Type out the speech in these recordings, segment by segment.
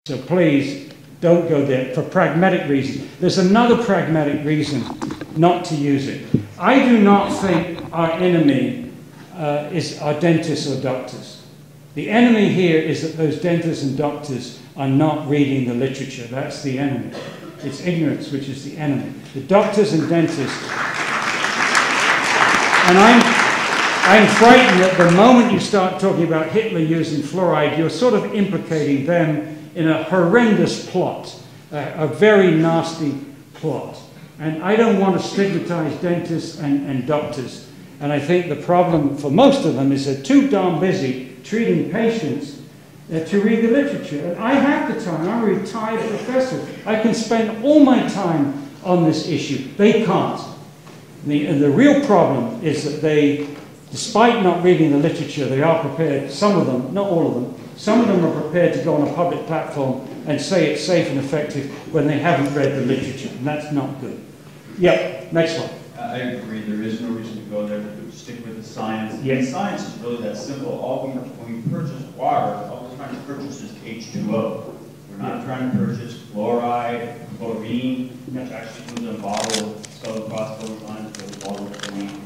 So please don't go there for pragmatic reasons. There's another pragmatic reason not to use it. I do not think our enemy is our dentists or doctors. The enemy here is that those dentists and doctors are not reading the literature. That's the enemy. It's ignorance which is the enemy. The doctors and dentists. And I'm frightened that the moment you start talking about Hitler using fluoride, you're sort of implicating them in a horrendous plot, a very nasty plot. And I don't want to stigmatize dentists and doctors. And I think the problem for most of them is they're too darn busy treating patients to read the literature. And I have the time. I'm a retired professor. I can spend all my time on this issue. They can't. The real problem is that they, despite not reading the literature, they are prepared, some of them, not all of them, some of them are prepared to go on a public platform and say it's safe and effective when they haven't read the literature, and that's not good. Yep, next one. I agree, there is no reason to go there, but stick with the science. Yes. And science is really that simple. When we purchase water, all we're trying to purchase is H2O. We're not trying to purchase fluoride, chlorine, which actually comes in a bottle of sodium phosphorus on it, a bottle of chlorine.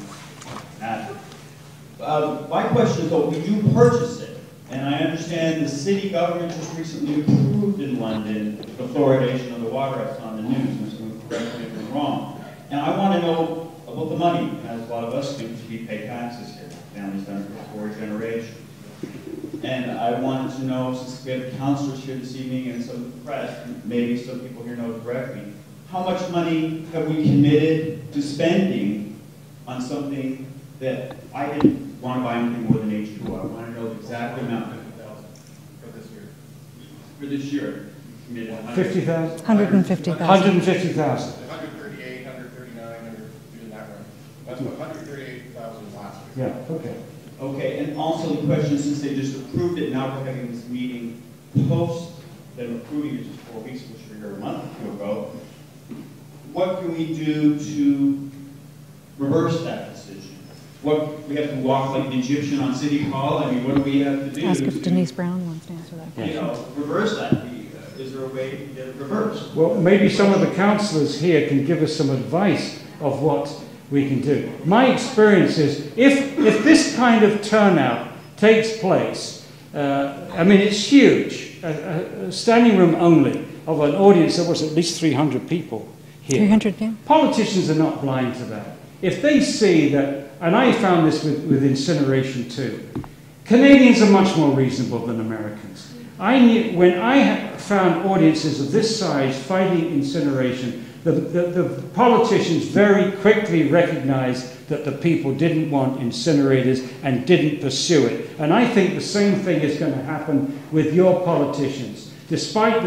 My question is, though, we do purchase it. And I understand the city government just recently approved in London the fluoridation of the water. I saw on the news, and it's going to correct me if I'm wrong. And I want to know about the money, as a lot of us do, because we pay taxes here. Families done it for 4 generations. And I wanted to know, since we have counselors here this evening and some of the press, and maybe some people here know correctly, how much money have we committed to spending on something that I didn't want to buy anything more than H2O. I want to know the exact amount. For this year. For this year. 50,000? 150,000. 150,000. 138, 139, or doing that right. That's what 138,000 last year. Yeah, okay. Okay, and also the question, since they just approved it, now we're having this meeting post them approving it just 4 weeks, which we were a month or two ago. What can we do to reverse that decision? What, we have to walk like an Egyptian on City Hall? I mean, what do we have to do? Ask if Denise Brown wants to answer that question. You know, reverse that. Is there a way to get it reversed? Well, maybe some of the councillors here can give us some advice of what we can do. My experience is, if this kind of turnout takes place, I mean, it's huge. A standing room only of an audience that was at least 300 people here. 300, yeah. Politicians are not blind to that. If they see that, and I found this with incineration too, Canadians are much more reasonable than Americans. When I found audiences of this size fighting incineration, the politicians very quickly recognized that the people didn't want incinerators and didn't pursue it. And I think the same thing is going to happen with your politicians. Despite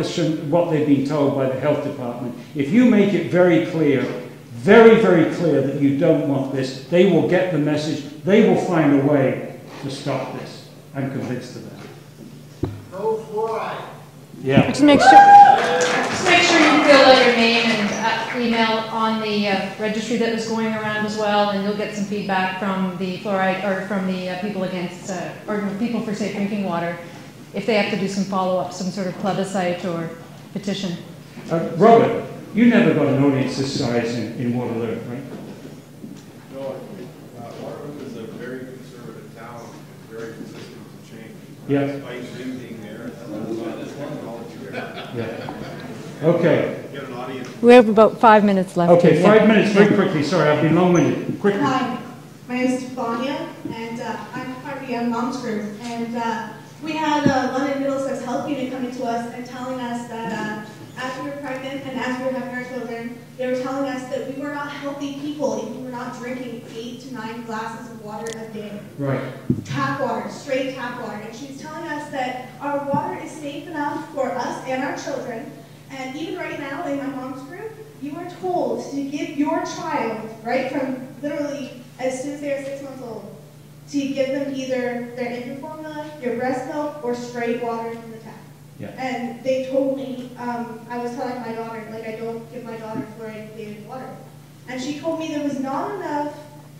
what they've been told by the health department, if you make it very clear, very, very clear that you don't want this, they will get the message. They will find a way to stop this. I'm convinced of that. No fluoride. Yeah. Just make sure you fill out your name and email on the registry that was going around as well, and you'll get some feedback from the fluoride, or from the people against, or people for safe drinking water, if they have to do some follow-up, some sort of plebiscite or petition. Robert, you never got an audience this size in Waterloo, right? No, Waterloo is a very conservative town. It's very resistant to change. Yeah. Despite Jim being there, that's one knowledge there. Yeah. Okay. Get an audience. we have about 5 minutes left. Okay, Yeah. 5 minutes, very quickly. Sorry, I've been long-winded. Quickly. Hi, my name is Stefania, and I'm part of the Young Moms Group. And we had London Middlesex Health Unit coming to us and telling us that as we were pregnant and as we were having our children, they were telling us that we were not healthy people if we were not drinking 8 to 9 glasses of water a day. Right. Tap water, straight tap water. And she's telling us that our water is safe enough for us and our children. And even right now in my mom's group, you are told to give your child, right, from literally as soon as they are 6 months old, to give them either their infant formula, your breast milk, or straight water from the tap. Yeah. And they told me, I was telling my daughter, like, I don't give my daughter fluoridated water. And she told me there was not enough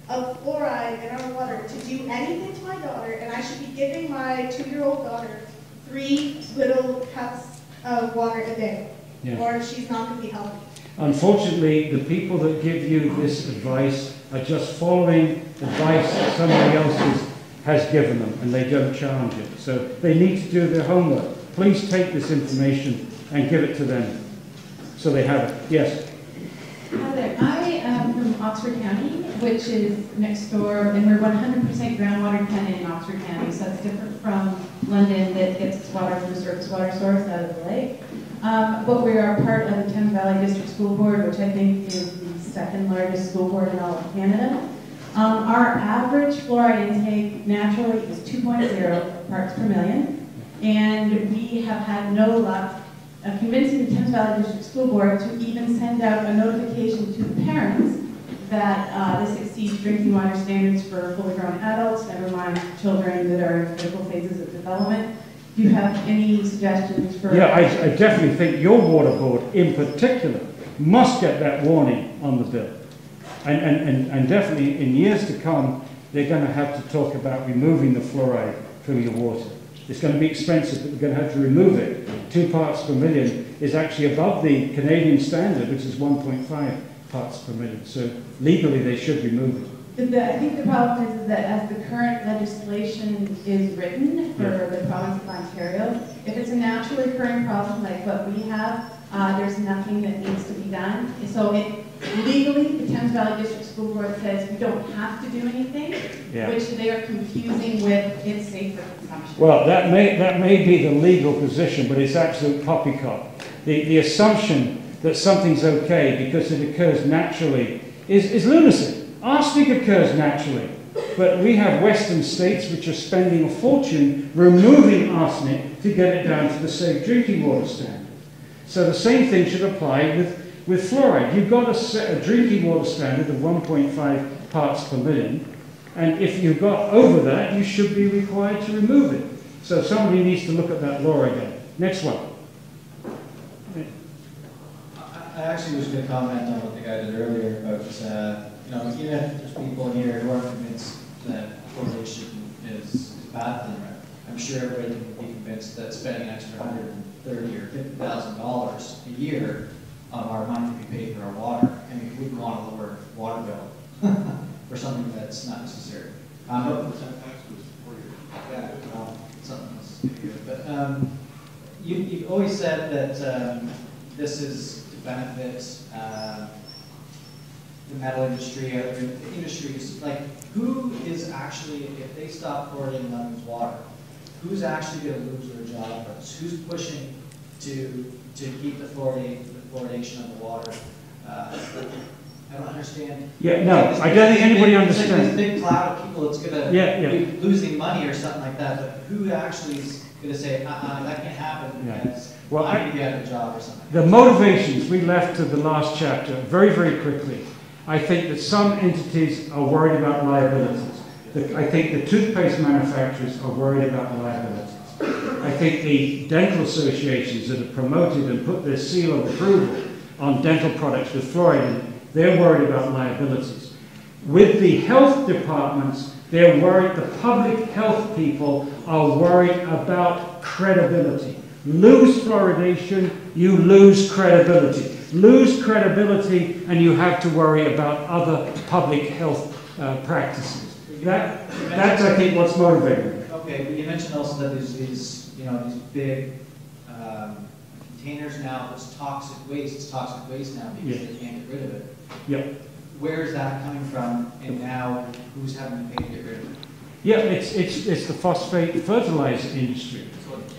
of fluoride in our water to do anything to my daughter, and I should be giving my 2-year-old daughter 3 little cups of water a day, Yeah. or she's not going to be healthy. Unfortunately, the people that give you this advice are just following advice that somebody else has given them, and they don't challenge it. So they need to do their homework. Please take this information and give it to them so they have it. Yes? Hi there. I am from Oxford County, which is next door, and we're 100% groundwater dependent in Oxford County, so it's different from London that gets its water from the surface water source out of the lake. But we are part of the Thames Valley District School Board, which I think is the second largest school board in all of Canada. Our average fluoride intake naturally is 2.0 parts per million, and we have had no luck convincing the Thames Valley District School Board to even send out a notification to the parents that this exceeds drinking water standards for fully grown adults, never mind children that are in critical phases of development. Do you have any suggestions for... Yeah, I definitely think your water board in particular must get that warning on the bill. And definitely in years to come, they're going to have to talk about removing the fluoride from your water. It's going to be expensive, but we're going to have to remove it. 2 parts per million is actually above the Canadian standard, which is 1.5 parts per million. So legally, they should remove it. I think the problem is that as the current legislation is written for the province of Ontario, if it's a naturally occurring problem like what we have, there's nothing that needs to be done. So legally, the Thames Valley District School Board says we don't have to do anything, which they are confusing with it's safe for consumption. Well, that may be the legal position, but it's absolute poppycock. The assumption that something's okay because it occurs naturally is lunacy. Arsenic occurs naturally, but we have Western states which are spending a fortune removing arsenic to get it down to the safe drinking water standard. So the same thing should apply with fluoride. You've got a drinking water standard of 1.5 parts per million, and if you've got over that, you should be required to remove it. So somebody needs to look at that law again. Next one. I actually was going to comment on what the guy did earlier about, even if there's people here who aren't convinced that fluoridation is bad for them, I'm sure everybody can be convinced that spending an extra $130,000 or $50,000 a year of our money to be paid for our water. I mean, we want a lower water bill for something that's not necessary. Something else is good. But you've always said that this is to benefit the metal industry, other industries. Like, who is actually, if they stop fluoridating London's water, who's actually going to lose their job first? Who's pushing to keep the fluoridation of the water? I don't understand. Yeah, no, I don't think anybody understands. Like this big cloud of people that's going to be losing money or something like that, but who actually is going to say, that can't happen because I'm going to get a job or something? The motivations we left to the last chapter very, very quickly. I think that some entities are worried about liabilities. I think the toothpaste manufacturers are worried about the liabilities. I think the dental associations that have promoted and put their seal of approval on dental products with fluoride in it, they're worried about liabilities. With the health departments, they're worried, the public health people are worried about credibility. Lose fluoridation, you lose credibility. Lose credibility, and you have to worry about other public health practices. That's, I think, what's motivating. Okay, but you mentioned also that there's these big containers now. It's toxic waste. It's toxic waste now because they can't get rid of it. Yep. Where is that coming from, and now who's having to pay to get rid of it? Yeah, it's the phosphate fertilizer industry.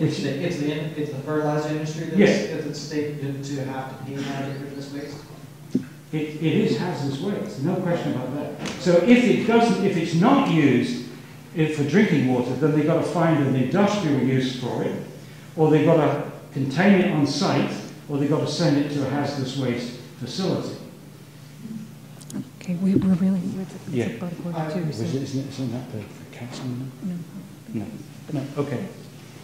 It's the fertilizer industry that's at stake to have to pay now to get rid of this waste? It is hazardous waste, no question about that. So if it's not used for drinking water, then they've got to find an industrial use for it, or they've got to contain it on site, or they've got to send it to a hazardous waste facility. Okay, we're really, Yeah. it's about a quarter to, so. Isn't that the council? No. No, okay.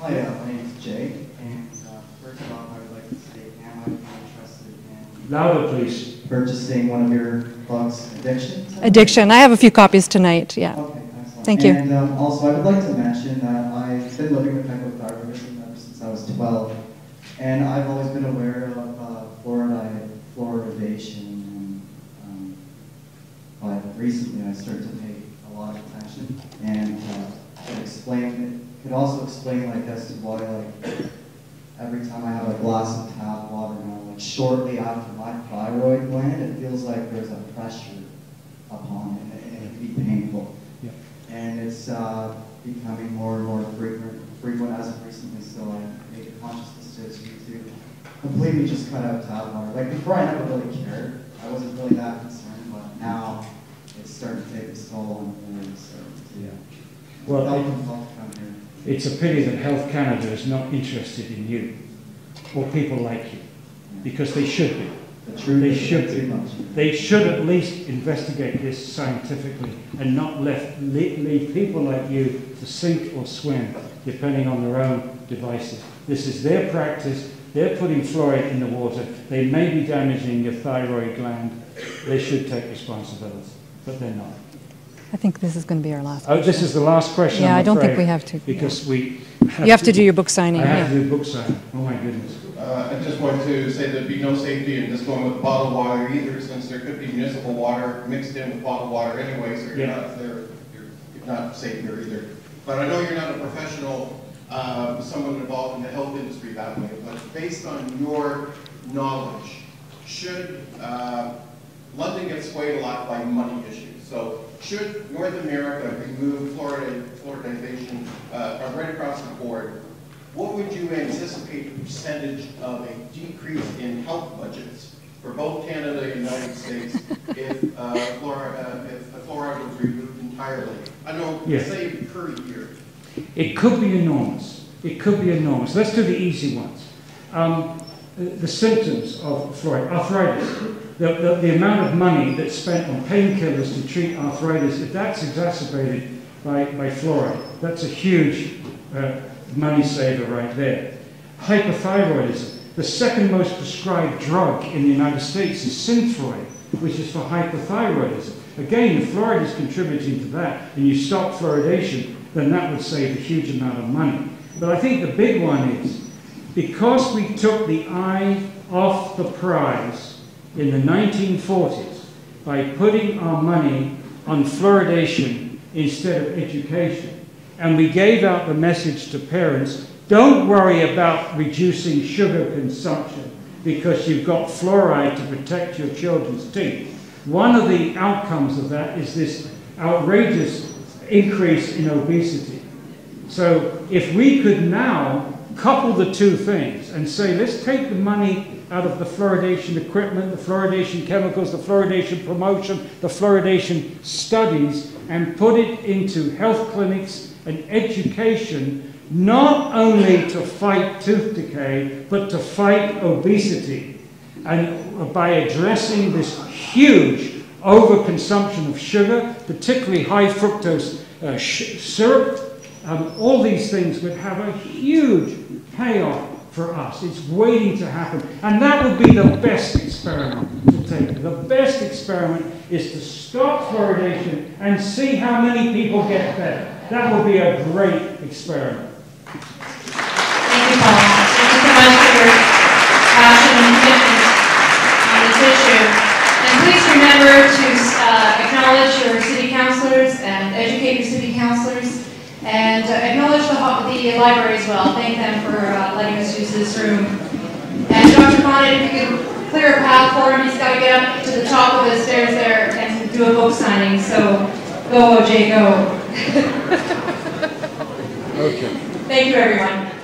Hi, my name is Jay, and first off, I would like to say, am I interested in Louder, please. purchasing one of your books, Addiction? Addiction. I have a few copies tonight, yeah. Okay, excellent. Thank you. And also, I would like to mention that I've been living with hypothyroidism ever since I was 12, And I've always been aware of fluoridation, but recently I started to pay a lot of attention, and could also explain like as to why like every time I have a glass of tap water now, like shortly after my thyroid gland, it feels like there's a pressure upon it, and it can be painful. Yeah. And it's becoming more and more frequent as of recently, so I make a conscious decision to completely just cut out tap water. Like before I never really cared. I wasn't really that concerned, but now it's starting to take its toll on me. So yeah. Well, come here. it's a pity that Health Canada is not interested in you or people like you, because they should be. The truth They is should too be. much. They should at least investigate this scientifically and not leave people like you to sink or swim, depending on their own devices. This is their practice. They're putting fluoride in the water. They may be damaging your thyroid gland. They should take responsibility, but they're not. I think this is going to be our last Oh, question. this is the last question. Yeah, I'm I don't think afraid, we have to. because we. You have to do your book signing. I have Yeah. to do book signing. Oh my goodness. I just want to say there'd be no safety in just going with bottled water either, since there could be municipal water mixed in with bottled water anyway, so you're not safe here either. But I know you're not a professional, someone involved in the health industry that way, but based on your knowledge, should London get swayed a lot by money issues? So should North America remove fluoridization right across the board? What would you anticipate the percentage of a decrease in health budgets for both Canada and the United States if fluoride was removed entirely? I know, Yes. say per year. It could be enormous. It could be enormous. Let's do the easy ones. The symptoms of fluoride, arthritis, the amount of money that's spent on painkillers to treat arthritis, if that's exacerbated by fluoride, that's a huge money saver right there. Hypothyroidism. The second most prescribed drug in the United States is Synthroid, which is for hypothyroidism. Again, if fluoride is contributing to that and you stop fluoridation, then that would save a huge amount of money. But I think the big one is, because we took the eye off the prize in the 1940s by putting our money on fluoridation instead of education, and we gave out the message to parents, don't worry about reducing sugar consumption because you've got fluoride to protect your children's teeth. One of the outcomes of that is this outrageous increase in obesity. So if we could now couple the two things and say, let's take the money out of the fluoridation equipment, the fluoridation chemicals, the fluoridation promotion, the fluoridation studies, and put it into health clinics and education, not only to fight tooth decay, but to fight obesity. And by addressing this huge overconsumption of sugar, particularly high fructose syrup, all these things would have a huge payoff for us. It's waiting to happen. And that would be the best experiment to take. The best experiment is to stop fluoridation and see how many people get better. That would be a great experiment. Thank you, Paul. Thank you so much for your passion and commitment on this issue. And please remember to acknowledge your city councilors and educate your city councilors, and acknowledge the library as well. Thank them for letting us use this room. And Dr. Conant, if you could clear a path for him, he's got to get up to the top of the stairs there and do a book signing. So go, OJ, go. Okay. Thank you, everyone.